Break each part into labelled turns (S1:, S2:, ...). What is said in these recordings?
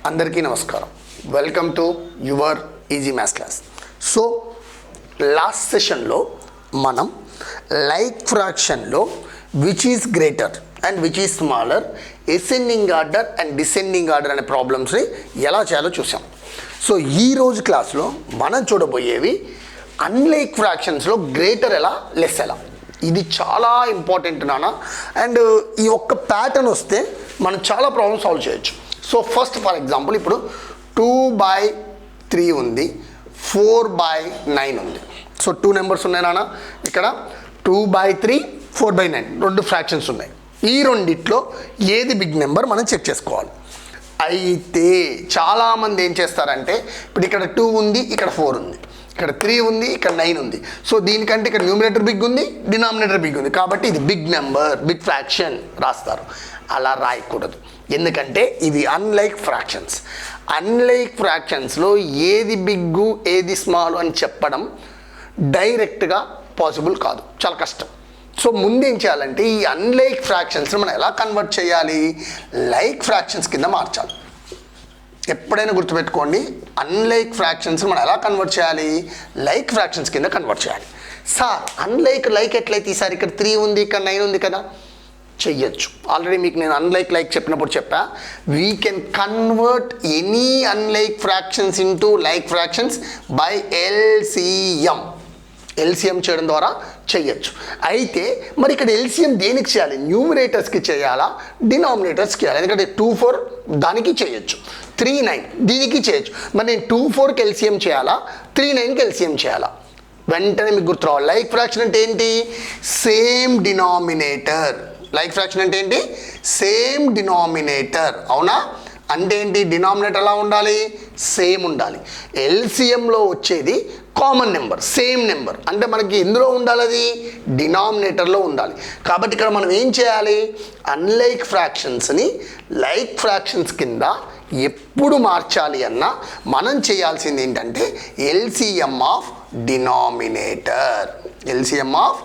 S1: అందరికీ నమస్కారం. Welcome to your easy maths class. So last సెషన్లో మనం లైక్ ఫ్రాక్షన్లో which is greater and which is smaller, ascending order and descending order అనే ప్రాబ్లమ్స్ని ఎలా చేయాలో చూసాం. సో ఈరోజు క్లాస్లో మనం చూడబోయేవి అన్లైక్ ఫ్రాక్షన్స్లో గ్రేటర్ ఎలా, లెస్ ఎలా. ఇది చాలా ఇంపార్టెంట్ నాన్న. అండ్ ఈ ఒక్క ప్యాటర్న్ వస్తే మనం చాలా ప్రాబ్లమ్స్ సాల్వ్ చేయొచ్చు. సో ఫస్ట్ ఫర్ ఎగ్జాంపుల్ ఇప్పుడు 2/3 ఉంది, 4/9 ఉంది. సో 2 నెంబర్స్ ఉన్నాయి నాన్న. ఇక్కడ 2/3, 4/9 రెండు ఫ్రాక్షన్స్ ఉన్నాయి. ఈ రెండిట్లో ఏది బిగ్ నెంబర్ మనం చెక్ చేసుకోవాలి. అయితే చాలామంది ఏం చేస్తారంటే ఇప్పుడు ఇక్కడ 2 ఉంది, ఇక్కడ 4 ఉంది, ఇక్కడ 3 ఉంది, ఇక్కడ 9 ఉంది. సో దీనికంటే ఇక్కడ న్యూమినేటర్ బిగ్ ఉంది, డినామినేటర్ బిగ్ ఉంది, కాబట్టి ఇది బిగ్ నెంబర్, బిగ్ ఫ్రాక్షన్ రాస్తారు. అలా రాయకూడదు, ఎందుకంటే ఇది అన్లైక్ ఫ్రాక్షన్స్. అన్లైక్ ఫ్రాక్షన్స్లో ఏది బిగ్గు ఏది స్మాల్ అని చెప్పడం డైరెక్ట్గా పాసిబుల్ కాదు, చాలా కష్టం. సో ముందేం చేయాలంటే ఈ అన్లైక్ ఫ్రాక్షన్స్ని మనం ఎలా కన్వర్ట్ చేయాలి, లైక్ ఫ్రాక్షన్స్ కింద మార్చాలి. ఎప్పుడైనా గుర్తుపెట్టుకోండి, అన్లైక్ ఫ్రాక్షన్స్ మనం ఎలా కన్వర్ట్ చేయాలి, లైక్ ఫ్రాక్షన్స్ కింద కన్వర్ట్ చేయాలి. సార్ అన్లైక్ లైక్ ఎట్లయితే ఈసారి ఇక్కడ 3 ఉంది, ఇక్కడ 9 ఉంది కదా, చెయ్యొచ్చు. ఆల్రెడీ మీకు నేను అన్లైక్ లైక్ చెప్పినప్పుడు చెప్పా, we can convert any unlike fractions into like fractions by LCM. LCM చేయడం ద్వారా చెయ్యొచ్చు. అయితే మరి ఇక్కడ ఎల్సిఎం దేనికి చేయాలి, న్యూమినేటర్స్కి చేయాలా, డినామినేటర్స్కి చేయాలి? ఎందుకంటే 2, 4 దానికి చేయొచ్చు, 3, 9 దీనికి చేయొచ్చు. మరి నేను 2, 4కి ఎల్సిఎం చేయాలా, 3, 9కి ఎల్సిఎం చేయాలా? వెంటనే మీకు గుర్తురావాలి, లైక్ ఫ్రాక్షన్ అంటే ఏంటి, సేమ్ డినామినేటర్. లైక్ ఫ్రాక్షన్ అంటే ఏంటి, సేమ్ డినామినేటర్. అవునా? అంటే ఏంటి, డినామినేటర్ ఎలా ఉండాలి, సేమ్ ఉండాలి. ఎల్సిఎంలో వచ్చేది కామన్ నెంబర్, సేమ్ నెంబర్. అంటే మనకి ఎందులో ఉండాలి, అది డినామినేటర్లో ఉండాలి. కాబట్టి ఇక్కడ మనం ఏం చేయాలి, అన్లైక్ ఫ్రాక్షన్స్ని లైక్ ఫ్రాక్షన్స్ కింద ఎప్పుడు మార్చాలి అన్నా మనం చేయాల్సింది ఏంటంటే LCM of denominator. LCM of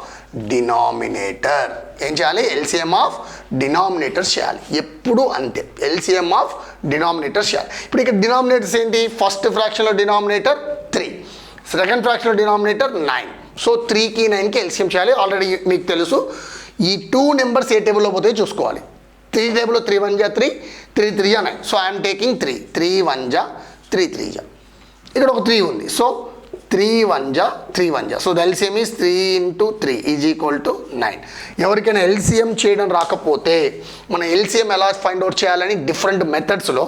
S1: denominator ఏం చేయాలి, ఎల్సిఎం ఆఫ్ డినామినేటర్స్ చేయాలి. ఎప్పుడు అంతే, ఎల్సిఎం ఆఫ్ డినామినేటర్స్ చేయాలి. ఇప్పుడు ఇక్కడ డినామినేటర్స్ ఏంటి, ఫస్ట్ ఫ్రాక్షన్లో డినామినేటర్ 3, సెకండ్ ఫ్రాక్షన్లో డినామినేటర్ 9. సో 3కి 9కి ఎల్సిఎం చేయాలి. ఆల్రెడీ మీకు తెలుసు ఈ 2 నెంబర్స్ ఏ టేబుల్లో పోతాయో చూసుకోవాలి. 3 టేబుల్లో 3 1 జా 3, 3 3 జా 9. సో ఐఎమ్ టేకింగ్ 3, 3 1 జా 3 3 జా. ఇక్కడ ఒక 3 ఉంది, సో 3 1 జా 3 1 జా. So the LCM is 3 × 3 = 9. ఎవరికైనా ఎల్సిఎం చేయడం రాకపోతే మన ఎల్సిఎం ఎలా ఫైండ్ అవుట్ చేయాలని డిఫరెంట్ మెథడ్స్లో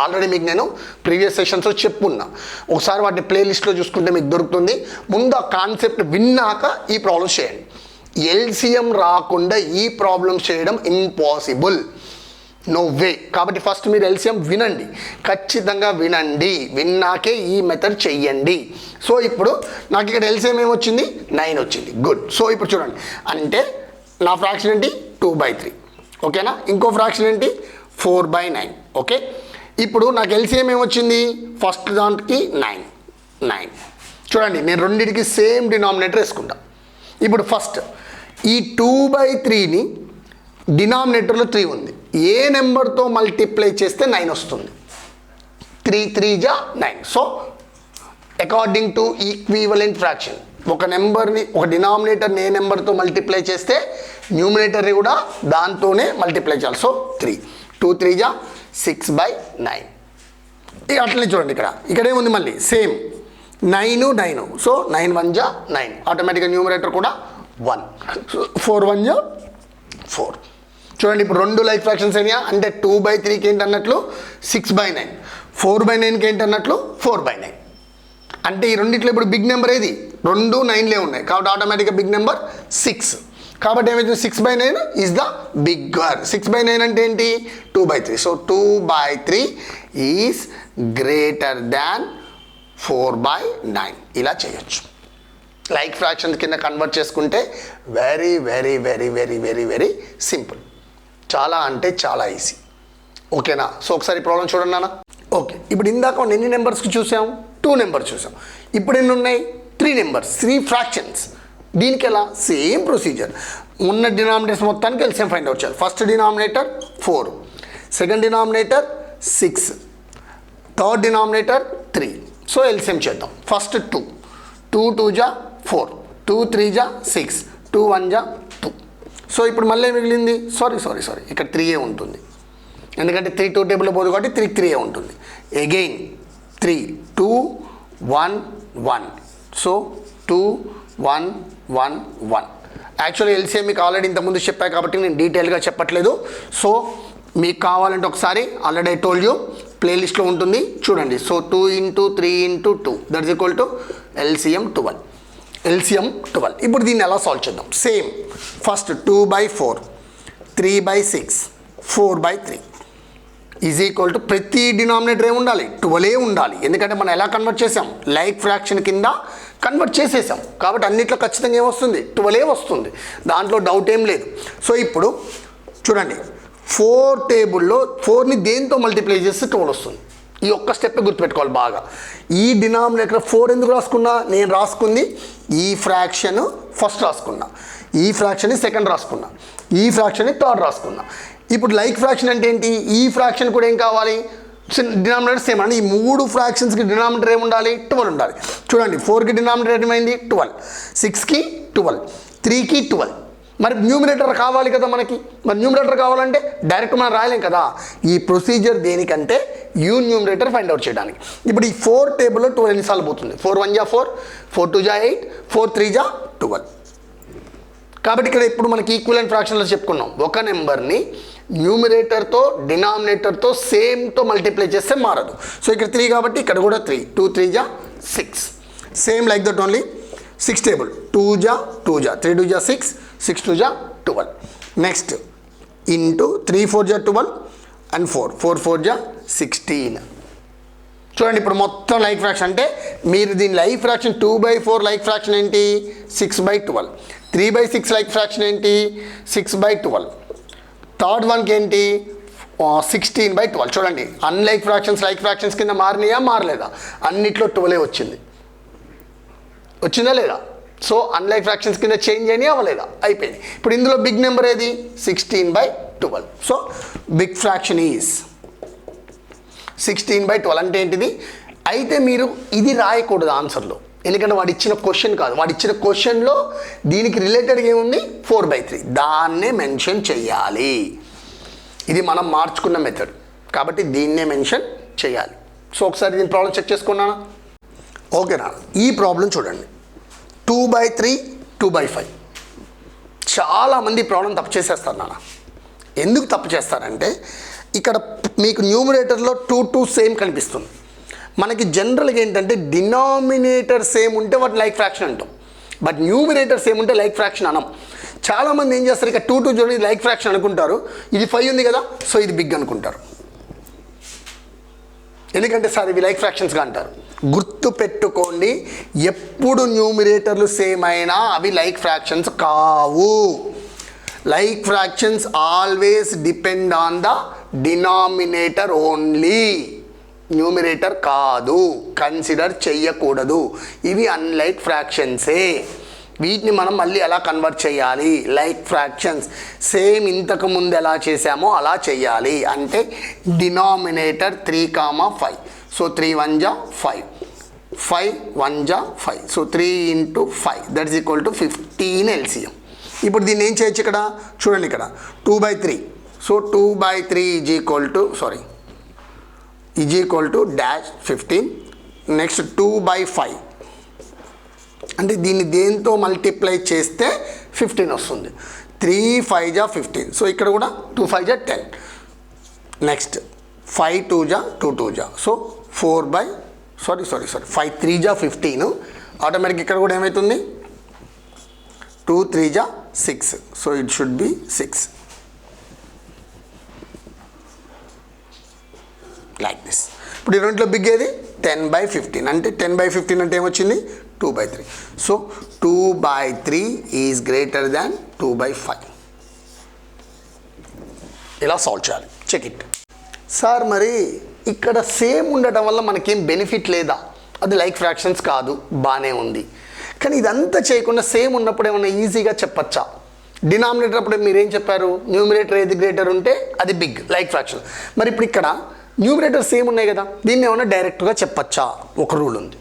S1: ఆల్రెడీ మీకు నేను ప్రీవియస్ సెషన్స్లో చెప్పున్నా. ఒకసారి వాటిని ప్లేలిస్ట్లో చూసుకుంటే మీకు దొరుకుతుంది. ముందు ఆ కాన్సెప్ట్ విన్నాక ఈ ప్రాబ్లమ్స్ చేయండి. ఎల్సిఎం రాకుండా ఈ ప్రాబ్లమ్స్ చేయడం ఇంపాసిబుల్, నో వే. కాబట్టి ఫస్ట్ మీరు ఎల్సిఎం వినండి, ఖచ్చితంగా వినండి, విన్నాకే ఈ మెథడ్ చెయ్యండి. సో ఇప్పుడు నాకు ఇక్కడ ఎల్సిఎం ఏమొచ్చింది, 9 వచ్చింది, గుడ్. సో ఇప్పుడు చూడండి, అంటే నా ఫ్రాక్షన్ ఏంటి 2/3, ఓకేనా. ఇంకో ఫ్రాక్షన్ ఏంటి 4/9, ఓకే. ఇప్పుడు నాకు ఎల్సిఎం ఏమొచ్చింది, ఫస్ట్ దానికి 9. చూడండి, నేను రెండింటికి సేమ్ డినామినేటర్ వేసుకుంటా. ఇప్పుడు ఫస్ట్ ఈ 2/3ని డినామినేటర్లో 3 ఉంది, ఏ నెంబర్తో మల్టిప్లై చేస్తే 9 వస్తుంది, 3 3 జా 9. So according to equivalent fraction ఒక నెంబర్ని, ఒక డినామినేటర్ని ఏ నెంబర్తో మల్టిప్లై చేస్తే న్యూమినేటర్ని కూడా దాంతోనే మల్టిప్లై చేయాలి. సో 3, 2 3 జా 6/9. ఇక అట్లనే చూడండి, ఇక్కడ ఏముంది, మళ్ళీ సేమ్ 9 9. సో 9 1 జా 9, ఆటోమేటిక్గా న్యూమినేటర్ కూడా 1. 4 1 జా 4. చూడండి, ఇప్పుడు రెండు లైక్ ఫ్రాక్షన్స్ అయినా, అంటే 2/3కి ఏంటి అన్నట్లు 6/9, 4/9కి ఏంటి అన్నట్లు 4/9. అంటే ఈ రెండిట్లో ఇప్పుడు బిగ్ నెంబర్ ఏది, 2 9లే ఉన్నాయి, కాబట్టి ఆటోమేటిక్గా బిగ్ నెంబర్ 6. కాబట్టి ఏమైతే 6/9 ఈజ్ ద బిగ్గర్. 6/9 అంటే ఏంటి, 2/3. So 2/3 is greater than 4/9. ఇలా చేయొచ్చు. లైక్ ఫ్రాక్షన్స్ కింద కన్వర్ట్ చేసుకుంటే very very very very very very simple, చాలా అంటే చాలా ఈజీ, ఓకేనా. సో ఒకసారి ప్రాబ్లం చూడండి నాన్న. ఓకే, ఇప్పుడు ఇందాక ఎన్ని నెంబర్స్కి చూసాం, 2 నెంబర్స్ చూసాం. ఇప్పుడు ఎన్ని ఉన్నాయి, 3 నెంబర్స్, 3 ఫ్రాక్షన్స్. దీనికి ఎలా, సేమ్ ప్రొసీజర్. ఉన్న డినామినేటర్స్ మొత్తానికి ఎల్సిఎం ఫైండ్ అవుట్ చేయాలి. First denominator 4, second denominator 6, third denominator 3. So LCM చేద్దాం. ఫస్ట్ 2 2 2 జా 4, 2 3 జా 6, 2 1 జా 2. సో ఇప్పుడు మళ్ళీ మిగిలింది సారీ ఇక్కడ 3a ఉంటుంది, ఎందుకంటే 3 2 టేబుల్లో పోదు కాబట్టి 3 ఉంటుంది. అగైన్ 3 2 1 1. సో 2 1 1 1. యాక్చువల్లీ ఎల్సిఎం మీకు ఆల్రెడీ ఇంతకుముందు చెప్పాను కాబట్టి నేను డీటెయిల్గా చెప్పట్లేదు. సో మీకు కావాలంటే ఒకసారి ఆల్రెడీ టోల్ యూ ప్లేలిస్ట్లో ఉంటుంది చూడండి. So 2 × 3 × 2 that is equal to LCM 12. LCM 12. ఇప్పుడు దీన్ని ఎలా సాల్వ్ చేద్దాం? Same first 2/4, 3/6, 4/3 is equal to ప్రతి డినామినేటర్ ఏమి ఉండాలి? 12 ఉండాలి. ఎందుకంటే మనం ఎలా కన్వర్ట్ చేసాం? లైక్ ఫ్రాక్షన్ కింద కన్వర్ట్ చేసేసాం కాబట్టి అన్నిట్లో ఖచ్చితంగా ఏమొస్తుంది? 12 వస్తుంది, దాంట్లో డౌట్ ఏం లేదు. సో ఇప్పుడు చూడండి 4 టేబుల్లో 4ని దేంతో మల్టిప్లై చేస్తే 12 వస్తుంది. ఈ ఒక్క స్టెప్ గుర్తుపెట్టుకోవాలి బాగా. ఈ డినామినేటర్ 4 ఎందుకు రాసుకున్నా? నేను రాసుకుంది ఈ ఫ్రాక్షన్ ఫస్ట్ రాసుకున్నా, ఈ ఫ్రాక్షన్ సెకండ్ రాసుకున్నా, ఈ ఫ్రాక్షన్ థర్డ్ రాసుకున్నా. ఇప్పుడు లైక్ ఫ్రాక్షన్ అంటే ఏంటి? ఈ ఫ్రాక్షన్ కూడా ఏం కావాలి? డినామినేటర్ సేమ్ అండి. ఈ 3 ఫ్రాక్షన్స్కి డినామినేటర్ ఏమి ఉండాలి? 12 ఉండాలి. చూడండి 4కి డినామినేటర్ ఏమైంది? 12, 6కి 12, 3కి 12. మరి న్యూమినేటర్ కావాలి కదా మనకి. మరి న్యూమినేటర్ కావాలంటే డైరెక్ట్ మనం రాయలేం కదా. ఈ ప్రొసీజర్ దేనికంటే న్యూమినేటర్ ఫైండ్ అవుట్ చేయడానికి. ఇప్పుడు ఈ 4 టేబుల్లో 12 ఎన్నిసార్లు పోతుంది? 4 1 జా 4, 4 2 జా 8, 4 3 జా 12. కాబట్టి ఇక్కడ ఇప్పుడు మనకి ఈక్వలెంట్ ఫ్రాక్షన్లో చెప్పుకున్నాం, ఒక నెంబర్ని న్యూమినేటర్తో డినామినేటర్తో సేమ్తో మల్టిప్లై చేస్తే మారదు. సో ఇక్కడ 3 కాబట్టి ఇక్కడ కూడా 3, 2 3 జా 6. Same like that only 6 table 2 జా 2 జా 3 2 జా 6, 6 2 జా 12. నెక్స్ట్ ఇంటూ 3 4 జా 12 అండ్ 4 4 4 జా 16. చూడండి ఇప్పుడు మొత్తం లైక్ ఫ్రాక్షన్ అంటే మీరు దీని లైక్ ఫ్రాక్షన్ 2/4 లైక్ ఫ్రాక్షన్ ఏంటి? 6/12. 3/6 లైక్ ఫ్రాక్షన్ ఏంటి? 6/12. థర్డ్ వన్కి ఏంటి? 16/12. చూడండి అన్లైక్ ఫ్రాక్షన్స్ లైక్ ఫ్రాక్షన్స్ కింద మారినాయా మారలేదా? అన్నిట్లో 12 వచ్చింది, వచ్చిందా లేదా? సో అన్లైక్ ఫ్రాక్షన్స్ కింద చేంజ్ అయినాయి అవ్వలేదా? అయిపోయింది. ఇప్పుడు ఇందులో బిగ్ నెంబర్ ఏది? 16/12. So big fraction is 16/12. అంటే ఏంటిది? అయితే మీరు ఇది రాయకూడదు ఆన్సర్లో, ఎందుకంటే వాడు ఇచ్చిన క్వశ్చన్ కాదు. వాడు ఇచ్చిన క్వశ్చన్లో దీనికి రిలేటెడ్గా ఏముంది? 4/3. దాన్నే మెన్షన్ చేయాలి. ఇది మనం మార్చుకున్న మెథడ్ కాబట్టి దీన్నే మెన్షన్ చేయాలి. సో ఒకసారి దీని ప్రాబ్లం చెక్ చేసుకున్నానా? ఓకేనా? ఈ ప్రాబ్లం చూడండి 2/3, 2/5. చాలామంది ప్రాబ్లం తప్పు చేసేస్తారు నాన్న. ఎందుకు తప్పు చేస్తారంటే ఇక్కడ మీకు న్యూమినేటర్లో 2 2 సేమ్ కనిపిస్తుంది. మనకి జనరల్గా ఏంటంటే డినామినేటర్ సేమ్ ఉంటే వాటి లైక్ ఫ్రాక్షన్ అంటాం, బట్ న్యూమినేటర్ సేమ్ ఉంటే లైక్ ఫ్రాక్షన్ అనం. చాలామంది ఏం చేస్తారు? ఇక 2 2 చూడండి లైక్ ఫ్రాక్షన్ అనుకుంటారు, ఇది 5 ఉంది కదా సో ఇది బిగ్ అనుకుంటారు. ఎందుకంటే సార్ ఇవి లైక్ ఫ్రాక్షన్స్గా అంటారు. గుర్తు పెట్టుకోండి, ఎప్పుడు న్యూమినేటర్లు సేమ్ అయినా అవి లైక్ ఫ్రాక్షన్స్ కావు. Like fractions always depend on the denominator only, numerator కాదు, కన్సిడర్ చెయ్యకూడదు. ఇవి అన్లైక్ ఫ్రాక్షన్సే. వీటిని మనం మళ్ళీ ఎలా కన్వర్ట్ చేయాలి? లైక్ ఫ్రాక్షన్స్ సేమ్ ఇంతకు ముందు ఎలా చేసామో అలా చేయాలి. అంటే డినామినేటర్ 3, 5. సో 3 1 జా 5, 5 1 జా 5. So 3 × 5 that is equal to 15 LCM. ఇప్పుడు దీన్ని ఏం చేయొచ్చు? ఇక్కడ చూడండి ఇక్కడ 2/3. So 2/3 is equal to -15. Next 2/5 అంటే దీన్ని దేంతో మల్టిప్లై చేస్తే 15 వస్తుంది. 3 5 జా 15. సో ఇక్కడ కూడా 2 5 జా 10. నెక్స్ట్ 5 2 జా 2 2 జా. సో 5 3 జా 15. ఆటోమేటిక్ ఇక్కడ కూడా ఏమవుతుంది? 2 3 జా 6. So it should be 6 like this. ఇప్పుడు ఈ రెండులో బిగ్ ఏది? 10/15. అంటే 10/15 అంటే ఏమొచ్చింది? 2/3. So 2/3 is greater than 2/5. ఇలా సాల్వ్ చేయాలి. Check it. సార్ మరి ఇక్కడ సేమ్ ఉండటం వల్ల మనకేం బెనిఫిట్ లేదా? అది లైక్ ఫ్రాక్షన్స్ కాదు, బాగానే ఉంది. కానీ ఇదంతా చేయకుండా సేమ్ ఉన్నప్పుడు ఏమన్నా ఈజీగా చెప్పచ్చా? డినామినేటర్ అప్పుడు మీరేం చెప్పారు? న్యూమినేటర్ ఏది గ్రేటర్ ఉంటే అది బిగ్ లైక్ ఫ్రాక్షన్. మరి ఇప్పుడు ఇక్కడ న్యూమరేటర్ సేమ్ ఉన్నాయి కదా, దీన్ని ఏమన్నా డైరెక్ట్గా చెప్పచ్చా, ఒక రూల్ ఉంది.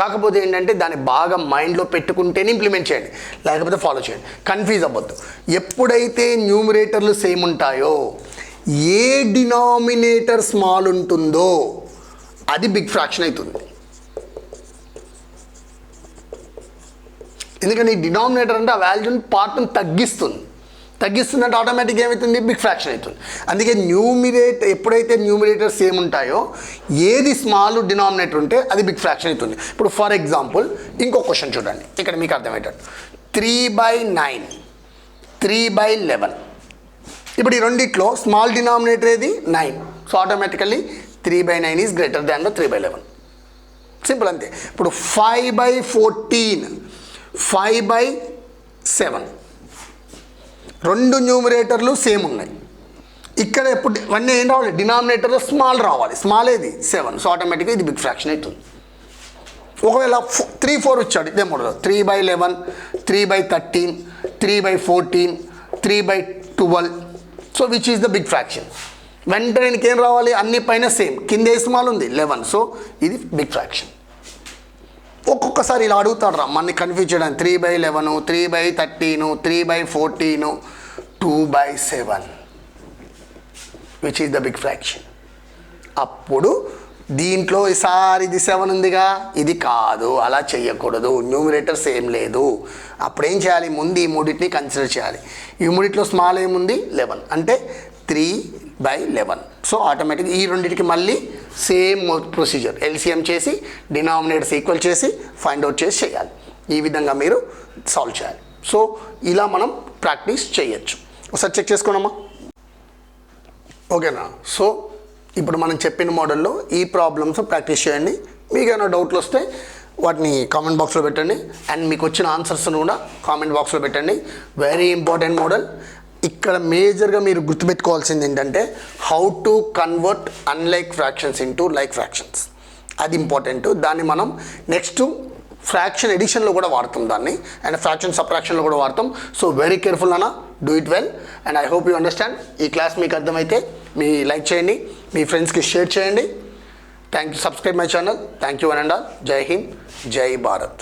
S1: కాకపోతే ఏంటంటే దాన్ని బాగా మైండ్లో పెట్టుకుంటేనే ఇంప్లిమెంట్ చేయండి, లేకపోతే ఫాలో చేయండి, కన్ఫ్యూజ్ అవ్వద్దు. ఎప్పుడైతే న్యూమరేటర్లు సేమ్ ఉంటాయో, ఏ డినామినేటర్ స్మాల్ ఉంటుందో అది బిగ్ ఫ్రాక్షన్ అవుతుంది. ఎందుకంటే ఈ డినామినేటర్ అంటే ఆ వాల్యూని పార్ట్ని తగ్గిస్తుందంటే ఆటోమేటిక్గా ఏమవుతుంది, బిగ్ ఫ్రాక్షన్ అవుతుంది. అందుకే ఎప్పుడైతే న్యూమిరేటర్ సేమ్ ఉంటాయో, ఏది స్మాల్ డినామినేటర్ ఉంటే అది బిగ్ ఫ్రాక్షన్ అవుతుంది. ఇప్పుడు ఫర్ ఎగ్జాంపుల్ ఇంకో క్వశ్చన్ చూడండి, ఇక్కడ మీకు అర్థమయ్యేటట్టు 3/9, 3/11. ఇప్పుడు ఈ రెండిట్లో స్మాల్ డినామినేటర్ ఏది 9, so automatically 3/9 is greater than 3/11. Simple అంతే. ఇప్పుడు 5/14, 5/7, రెండు న్యూమరేటర్లు సేమ్ ఉన్నాయి. ఇక్కడ ఎప్పుడు ఇవన్నీ ఏం రావాలి, డినామినేటర్లో స్మాల్ రావాలి. స్మాల్ ఏది 7, సో ఆటోమేటిక్గా ఇది బిగ్ ఫ్రాక్షన్ అవుతుంది. ఒకవేళ 3, 4 వచ్చాడు, ఇదే model 3/11, 3/13, 3/14, 3/12, so which is the big fraction. వెంటనే ఏం రావాలి, అన్ని పైన సేమ్, కింద ఏ స్మాల్ ఉంది 11, సో ఇది బిగ్ ఫ్రాక్షన్. ఒక్కొక్కసారి ఇలా అడుగుతాడు రా మనని కన్ఫ్యూజ్ చేయడానికి, 3/11, 3/13, 3/14, 2/7 which is the big fraction. అప్పుడు దీంట్లో ఈసారి ఇది 7 ఉందిగా, ఇది కాదు, అలా చేయకూడదు, న్యూమిరేటర్ సేమ్ లేదు. అప్పుడేం చేయాలి, ముందు ఈ మూడింటిని కన్సిడర్ చేయాలి. ఈ మూడిట్లో స్మాల్ ఏముంది 11, అంటే 3/11, సో ఆటోమేటిక్గా ఈ రెండింటికి మళ్ళీ సేమ్ ప్రొసీజర్, ఎల్సిఎం చేసి డినామినేటర్స్ ఈక్వల్ చేసి ఫైండ్ అవుట్ చేసి చేయాలి. ఈ విధంగా మీరు సాల్వ్ చేయాలి. సో ఇలా మనం ప్రాక్టీస్ చేయొచ్చు. ఒకసారి చెక్ చేసుకోనమ్మా, ఓకేనా? సో ఇప్పుడు మనం చెప్పిన మోడల్లో ఈ ప్రాబ్లమ్స్ ప్రాక్టీస్ చేయండి. మీకు ఏమైనా డౌట్లు వస్తే వాటిని కామెంట్ బాక్స్లో పెట్టండి, అండ్ మీకు వచ్చిన ఆన్సర్స్ను కూడా కామెంట్ బాక్స్లో పెట్టండి. Very important model. ఇక్కడ మేజర్గా మీరు గుర్తుపెట్టుకోవాల్సింది ఏంటంటే, how to convert unlike fractions into like fractions, అది ఇంపార్టెంట్. దాన్ని మనం నెక్స్ట్ ఫ్రాక్షన్ ఎడిషన్లో కూడా వాడతాం దాన్ని, అండ్ ఫ్రాక్షన్ సబ్ట్రాక్షన్లో కూడా వాడతాం. సో వెరీ కేర్ఫుల్ అన్న, do it well, and I hope you understand. ఈ క్లాస్ మీకు అర్థమైతే మీ లైక్ చేయండి, మీ ఫ్రెండ్స్కి షేర్ చేయండి. Thank you, subscribe my channel. Thank you one and all. జై హింద్, జై భారత్.